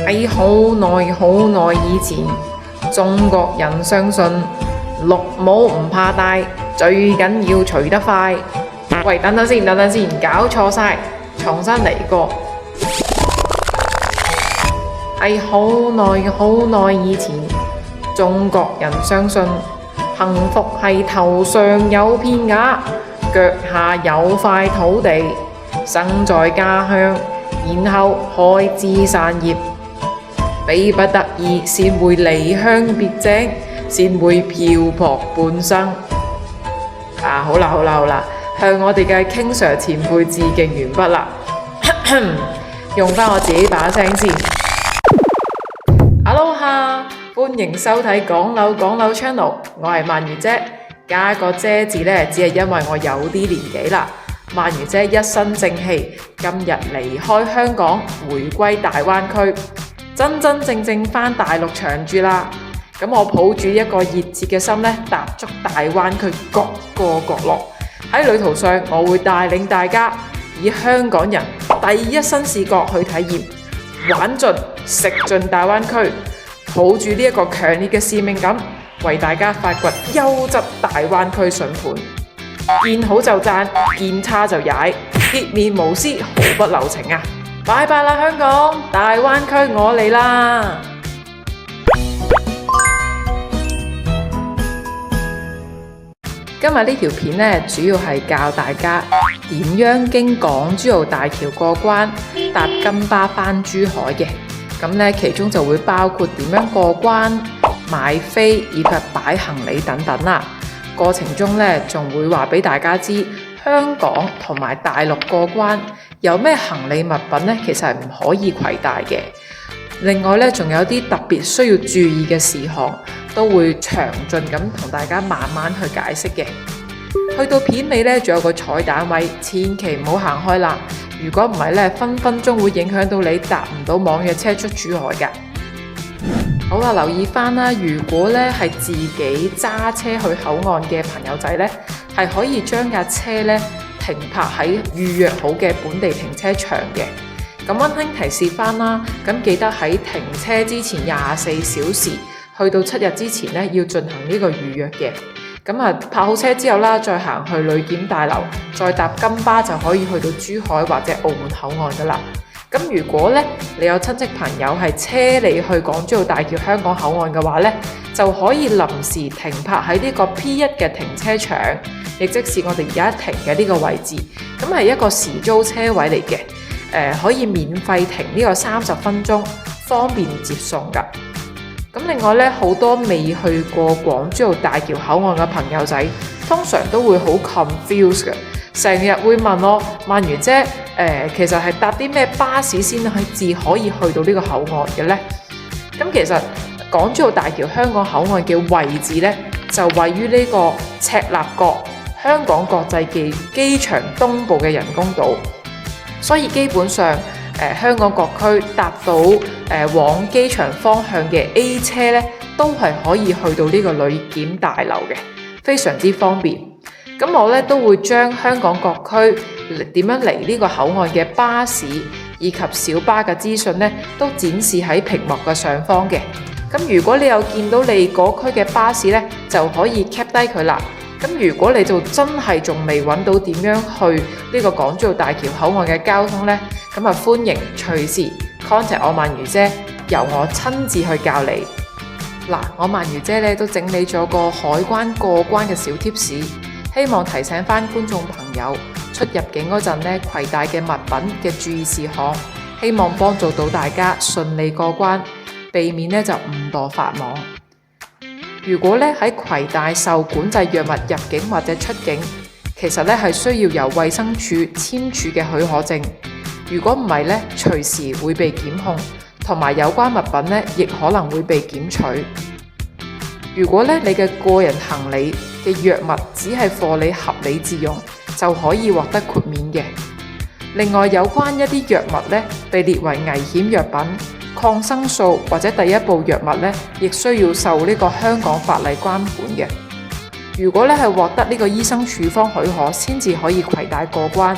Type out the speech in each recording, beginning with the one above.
喺好耐以前，中國人相信綠帽唔怕戴，最緊要除得快。喂，等等先，搞錯晒，重新嚟過。喺好耐以前，中國人相信幸福係頭上有片瓦，腳下有塊土地，生在家鄉，然後開枝散葉，逼不得已先會離鄉別井，先會漂泊半生。好啦，向我哋嘅 King Sir 前輩致敬完畢啦。用返我自己把聲先。Hello 歡迎收睇港樓 Channel， 我係鰻魚姐，加個姐字呢，只係因為我有啲年紀啦。鰻魚姐一身正氣，今日離開香港，回歸大灣區，真正返大陸長住啦。咁我抱住一個熱切嘅心呢，踏足大灣區各個角落。喺旅途上，我會帶領大家以香港人第一身視角去體驗，玩盡食盡大灣區，抱住呢一個強烈嘅使命感，為大家發掘優質大灣區筍盤。見好就讚，見差就踩，鐵面無私，毫不留情啊！拜拜啦，香港，大灣區我嚟啦！今日呢條片呢，主要係教大家點樣經港珠澳大橋過關，搭金巴返珠海嘅。咁呢，其中就會包括點樣過關、買飛以及擺行李等等啦。過程中呢，仲會話俾大家知香港同埋大陸過關有咩行李物品呢，其實係唔可以攜帶嘅。另外呢，仲有啲特別需要注意嘅事項，都會詳盡咁同大家慢慢去解釋嘅。去到片尾呢，仲有個彩蛋位，千祈唔好行開啦！如果唔係呢，分分鐘會影響到你搭唔到網約車出珠海㗎。好啦，留意返啦，如果呢係自己揸車去口岸嘅朋友仔呢，係可以將架車呢停泊喺預約好嘅本地停車場嘅。咁溫馨提示返啦，咁記得喺停車之前24小時，去到7日之前呢，要進行呢個預約嘅。咁泊好車之後啦，再行去旅檢大樓，再搭金巴就可以去到珠海或者澳門口岸噶啦。咁如果呢，你有親戚朋友係車你去港珠澳大橋香港口岸嘅話呢，就可以臨時停泊喺呢個 P1 嘅停車場，亦即是我哋而家停嘅呢個位置。咁係一個時租車位嚟嘅。可以免費停呢個30分鐘，方便接送㗎。咁另外呢，好多未去過港珠澳大橋口岸嘅朋友仔，通常都會好 confused 嘅，成日會問我鰻魚姐，其實係搭啲咩巴士先可以去到呢個口岸嘅呢？咁其實港珠澳大橋香港口岸嘅位置呢，就位於呢個赤鱲角香港國際機場東部嘅人工島。所以基本上，香港各區搭到往機場方向嘅 A 車呢，都係可以去到呢個旅檢大樓嘅，非常之方便。咁我呢都會將香港各區點樣嚟呢個口岸嘅巴士以及小巴嘅資訊呢，都展示喺屏幕嘅上方嘅。咁如果你有見到你嗰區嘅巴士呢，就可以 cap 低佢啦。咁如果你就真係仲未揾到點樣去呢個港珠澳大橋口岸嘅交通呢，咁歡迎隨時 contact 我鰻魚姐，由我親自去教你。嗱，我鰻魚姐呢都整理咗個海關過關嘅小貼士，希望提醒翻觀眾朋友出入境嗰陣呢，攜帶嘅物品嘅注意事項，希望幫助到大家順利過關，避免呢就誤墮法網。如果咧喺攜帶受管制藥物入境或者出境，其實咧係需要由衛生署簽署嘅許可證。如果唔係咧，隨時會被檢控，同埋有關物品咧亦可能會被檢取。如果咧你嘅個人行李嘅藥物只係貨你合理自用，就可以獲得豁免嘅。另外有關一啲藥物咧被列為危險藥品，抗生素或者第一步藥物呢，亦需要受呢個香港法例監管嘅。如果呢係獲得呢個醫生處方許可，先至可以攜帶過關，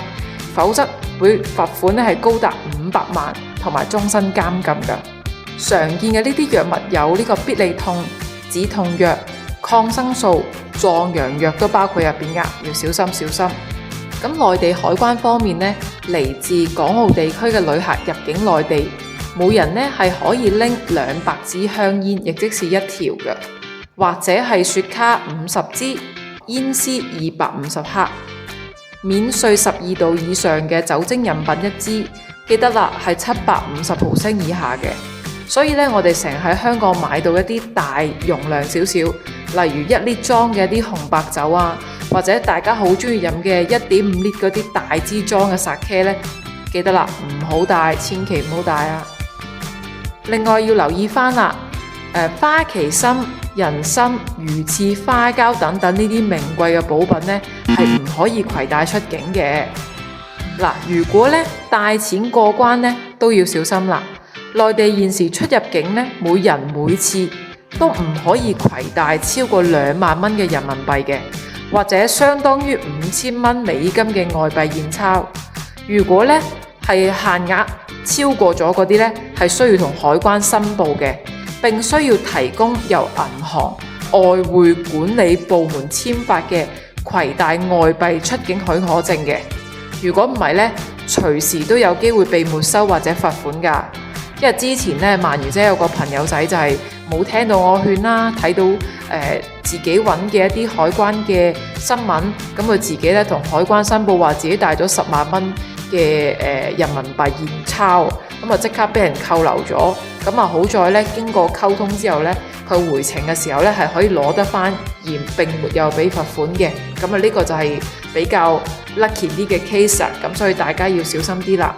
否則會罰款呢係高達500萬同埋終身監禁㗎。常見嘅呢啲藥物有呢個必理痛、止痛藥、抗生素、壯陽藥都包括入邊㗎，要小心小心。咁內地海關方面呢，嚟自港澳地區嘅旅客入境內地，每人呢係可以拎200支香煙，亦即是一條嘅，或者係雪茄50支、煙絲250克，免稅12度以上嘅酒精飲品一支，記得啦，係750毫升以下嘅。所以呢，我哋成日喺香港買到一啲大容量少少，例如1L裝嘅一啲紅白酒啊，或者大家好中意飲嘅1.5L嗰啲大支裝嘅 Sake 呢，記得啦，唔好帶，千祈唔好帶啊！另外要留意翻啦，花旗參、人參、魚翅、花膠等等呢啲名貴嘅補品呢，係唔可以攜帶出境嘅。嗱，如果呢帶錢過關呢，都要小心啦。內地現時出入境呢，每人每次都唔可以攜帶超過2萬蚊嘅人民幣嘅，或者相當於5000蚊美金嘅外幣現鈔。如果呢係限額超過咗嗰啲呢，係需要同海關申報嘅，並需要提供由銀行外匯管理部門簽發嘅攜帶外幣出境許可證嘅。如果唔係呢，隨時都有機會被沒收或者罰款㗎。因為之前呢，鰻魚姐有個朋友仔就係冇聽到我勸啦，睇到自己揾嘅一啲海關嘅新聞，咁佢自己呢同海關申報話自己帶咗10萬蚊嘅人民幣現鈔，咁啊即刻俾人扣留咗。咁啊好在呢，經過溝通之後呢，佢回程嘅時候呢係可以攞得翻，而並沒有俾罰款嘅。咁啊呢個就係比較 lucky 啲嘅 case 啊，咁所以大家要小心啲啦。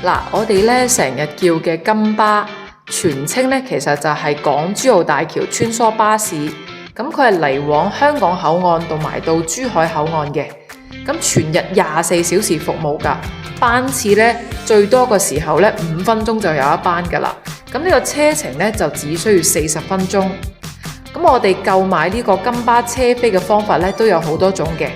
嗱，我哋呢成日叫嘅金巴，全稱呢其實就係港珠澳大橋穿梭巴士，咁佢係嚟往香港口岸同埋到珠海口岸嘅，咁全日24小時服務㗎，班次呢最多嘅時候呢5分鐘就有一班㗎啦，咁呢個車程呢就只需要40分鐘。咁我哋購買呢個金巴車飛嘅方法呢都有好多種嘅，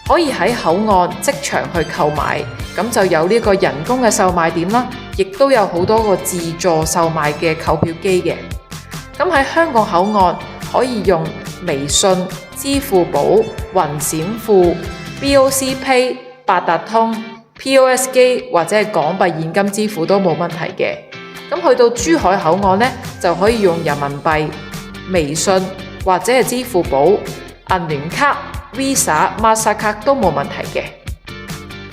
可以喺口岸即場去購買，咁就有呢個人工嘅售賣點啦，亦都有好多個自助售賣嘅購票機嘅。咁喺香港口岸可以用微信、支付寶、雲閃付、BoC Pay、八達通、POS 機或者係港幣現金支付都冇問題嘅。咁去到珠海口岸呢，就可以用人民幣、微信或者係支付寶、銀聯卡、Visa、Master 卡都冇問題嘅。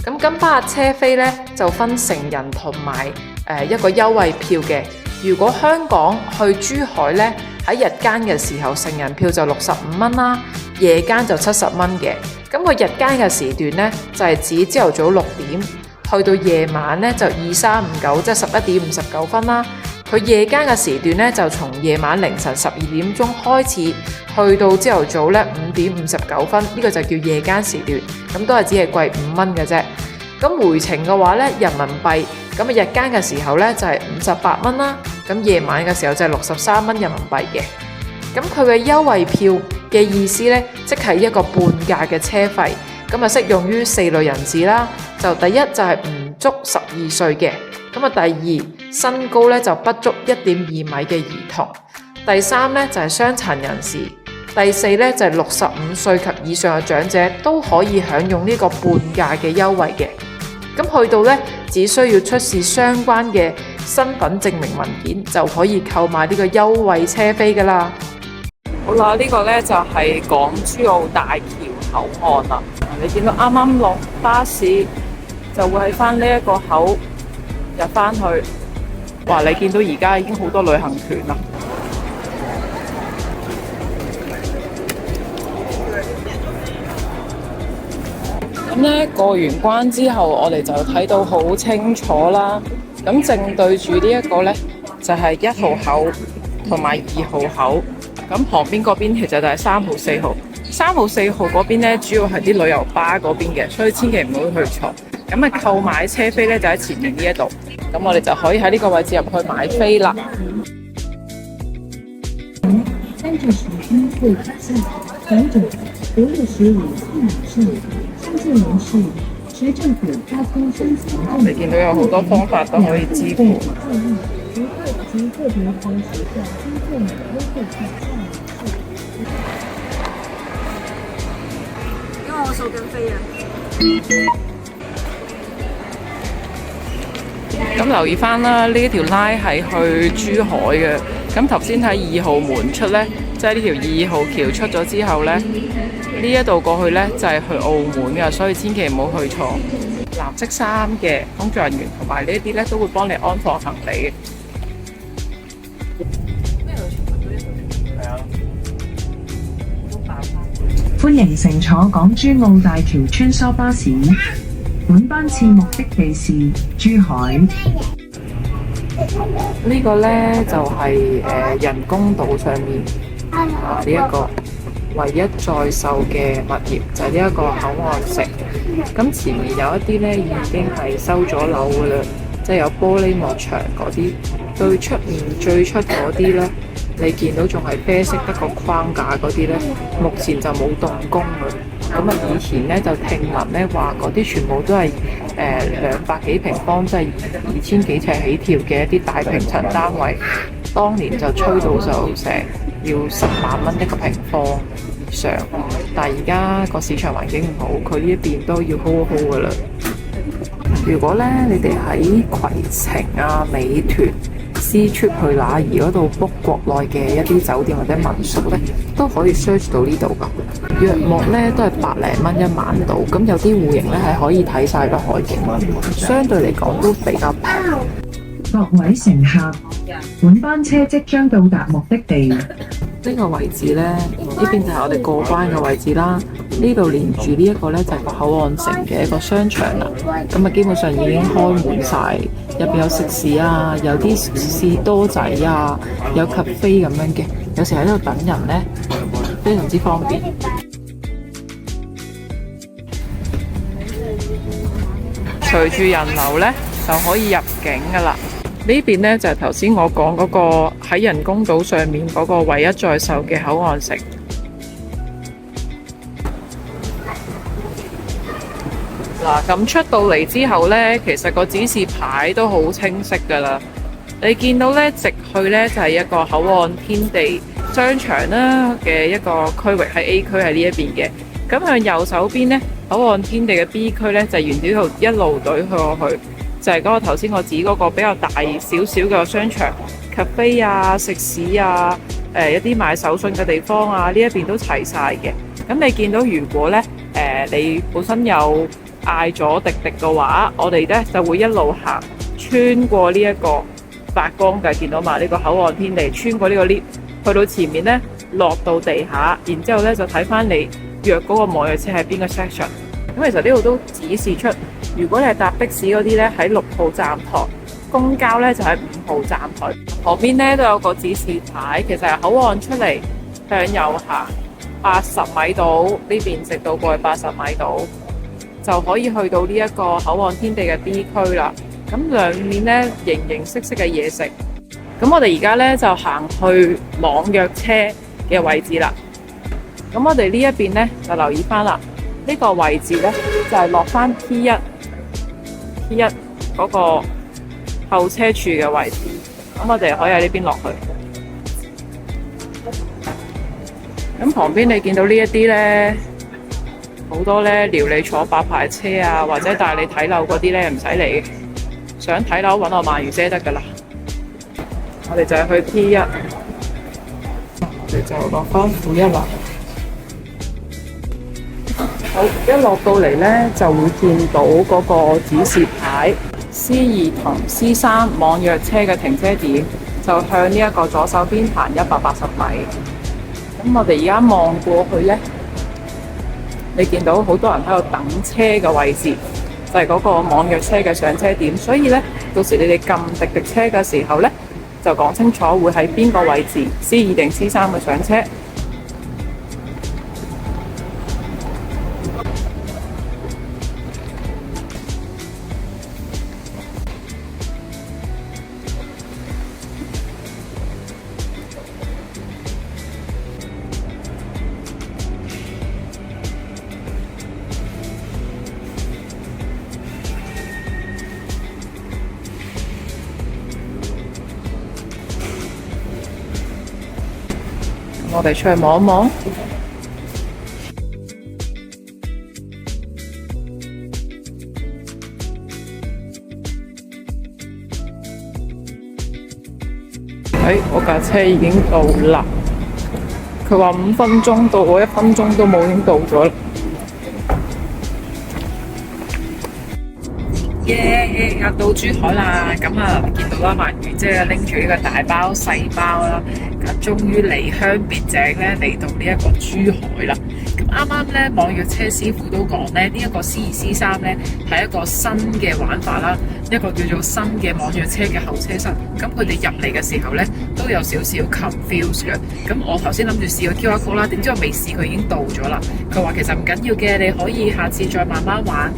咁金巴車飛呢，就分成人同埋一個優惠票嘅。如果香港去珠海呢，喺日間嘅時候成人票就65蚊啦，夜間就70蚊嘅。咁佢日間嘅時段呢，就係指朝頭早6點去到夜晚呢，就2359，即係11點59分啦。佢夜間嘅時段呢，就從夜晚凌晨12點鐘開始，去到朝頭早呢5點59分，呢個就叫夜間時段，咁都係只係貴5蚊嘅啫。咁回程嘅話呢，人民幣咁日間嘅時候呢，就係58蚊啦，咁夜晚嘅時候就係63蚊人民幣嘅。咁佢嘅優惠票嘅意思呢，即係一個半價嘅車費，咁啊適用於4類人士啦。就第一就係唔足12歲嘅，咁啊第二身高呢就不足1.2米嘅兒童，第三呢就係傷殘人士，第四呢就係65歲及以上嘅長者都可以享用呢個半價嘅優惠嘅。咁去到呢，只需要出示相關嘅身份證明文件就可以購買呢個優惠車飛㗎喇。好啦，呢個呢就係港珠澳大橋口岸啦。你見到啱啱落巴士就會喺翻呢一個口入翻去。哇！你見到而家已經好多旅行團啦。咁呢過完關之後，我哋就睇到好清楚啦。咁正對住呢一個呢，就係1號口同埋2號口。咁旁邊嗰邊其實就係3號、4號。3號、4號嗰邊呢，主要係啲旅遊巴嗰邊嘅，所以千祈唔好去坐。咁啊，購買車飛呢，就喺前面呢一度。咁我哋就可以喺呢個位置入去買飛啦。3個時間會發現長者、獨立時與護士、傷健人士、持政府交通分層。你見到有好多方法都可以支付。即刻及个别方时段经过美优惠票上网购。因為我數緊飛啊。咁留意翻啦，呢一條拉係去珠海嘅。咁頭先喺2號門出呢，即係呢條2號橋出咗之後呢，呢一度過去呢就係去澳門嘅，所以千祈唔好去錯。藍色衫嘅工作人員同埋呢啲呢都會幫你安放行李嘅。歡迎乘坐港珠澳大橋穿梭巴士，本班次目的地是珠海。呢個呢就係人工島上面呢一個唯一在售嘅物業，就係呢一個口岸城。咁前面有一啲呢已經係收咗樓㗎啦，即係有玻璃幕牆嗰啲。對出面最出嗰啲呢，你見到仲係啡色得個框架嗰啲呢，目前就冇動工㗎。咁啊，以前呢就聽聞呢話嗰啲全部都係200幾平方，即係2000幾尺起跳嘅一啲大平層單位，當年就吹到就成要10萬蚊一個平方以上。但係而家個市場環境唔好，佢呢一邊都要 hold 㗎啦。如果咧你哋喺攜程啊、美團、C-Trip 去哪兒嗰度 book 國內嘅一啲酒店或者民宿咧，都可以 search 到呢度㗎。約莫咧都係百零蚊一晚度，咁有啲戶型咧係可以睇晒個海景，相對嚟講都比較平。各位乘客，本班車即將到達目的地。呢個位置呢，呢邊就係我哋過關嘅位置啦。呢度連住呢一個呢，就係個口岸城嘅一個商場啦。咁啊，基本上已經開滿晒，入邊有食肆啊，有啲士多仔啊，有 cafe 咁樣嘅。有時喺度等人呢，非常之方便。隨住人流呢，就可以入境㗎啦。呢邊呢，就係頭先我講嗰個喺人工島上面嗰個唯一在售嘅口岸城。嗱，咁出到嚟之後呢，其實個指示牌都好清晰㗎啦。你見到呢，直去呢就係一個口岸天地商場啦嘅一個區域，喺 A 區喺呢一邊嘅。咁向右手邊呢，口岸天地嘅 B 區呢，就係沿住呢度一路隊去過去。就係嗰個頭先我指嗰個比較大少少嘅商場、cafe 啊、食肆啊、一啲賣手信嘅地方啊，呢一邊都齊晒嘅。咁你見到如果咧你本身有嗌咗滴滴嘅話，我哋咧就會一路行穿過呢一個發光嘅，見到嘛？呢個口岸天地穿過呢個 lift 去到前面咧，落到地下，然之後咧就睇翻你約嗰個網約車喺邊個 section。咁其實呢度都指示出。如果你係搭的士嗰啲咧，喺6號站台；公交咧就喺5號站台。旁邊咧都有個指示牌，其實係口岸出嚟向右行80米度，呢邊直到過去80米度，就可以去到呢一個口岸天地嘅 B 區啦。咁兩面咧形形色色嘅嘢食。咁我哋而家咧就行去網約車嘅位置啦。咁我哋呢一邊咧就留意翻啦，呢個位置咧就係落翻 T1嗰個候車處嘅位置，咁我哋可以喺呢邊落去。咁旁邊你見到呢一啲呢，好多呢撩你坐白牌車啊，或者帶你睇樓嗰啲呢，唔使理嘅，想睇樓揾我鰻魚姐得㗎啦。我哋就係去 T1，我哋就落翻負1啦。好，一落到嚟呢，就會見到嗰個指示牌 C2 同 C3 網約車嘅停車點，就向呢一個左手邊行180米。咁我哋而家望過去呢，你見到好多人喺度等車嘅位置，就係嗰個網約車嘅上車點。所以呢，到時你哋撳滴滴車嘅時候呢，就講清楚會喺邊個位置 ，C2 定 C3 嘅上車。我哋出去望一望。我架車已經到啦。佢話5分鐘到，我1分鐘都冇，已經到咗啦。又到珠海啦！咁啊，見到啦，鰻魚姐拎住呢個大包細包啦，咁終於離鄉別井咧，嚟到呢一個珠海啦。咁啱啱咧，網約車師傅都講咧，呢一個 C2、C3咧係一個新嘅玩法啦，一個叫做新嘅網約車嘅候車室。咁佢哋入嚟嘅時候咧，都有少少 confuse 嘅。咁我頭先諗住試個 QR code 啦，點知我未試佢已經到咗啦。佢話其實唔緊要嘅，你可以下次再慢慢玩，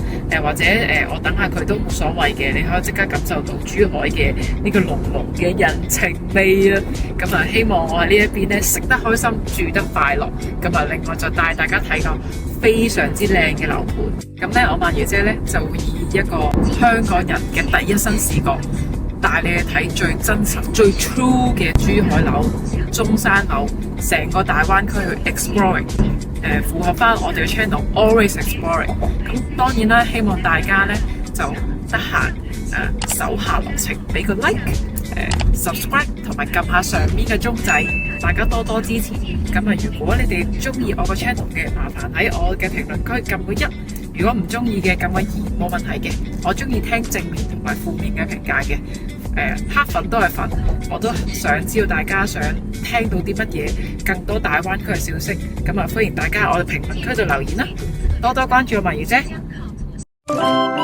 或者我等下佢都冇所謂嘅，你可以即刻感受到珠海嘅呢個濃濃嘅人情味啊！咁啊，希望我喺呢一邊咧食得開心，住得快樂。咁啊，另外就帶大家睇個非常之靚嘅樓盤。咁咧，我鰻魚姐咧就會以一個香港人嘅第一身視角，帶你去睇最真實、最 true 嘅珠海樓、中山樓，成個大灣區去 exploring。符合翻我哋嘅 channel Always Exploring。咁當然啦，希望大家咧就得閒手下留情，俾個 like、subscribe 同埋撳下上面嘅鐘仔，大家多多支持。咁啊，如果你哋中意我個 channel 嘅，麻煩喺我嘅評論區撳個1；如果唔中意嘅，撳個2，冇問題嘅。我中意聽正面同埋負面嘅評價嘅。黑粉都係粉，我都想知道大家想聽到啲乜嘢，更多大灣區嘅消息。咁啊，歡迎大家喺我哋評論區度留言啦，多多關注我鰻魚姐。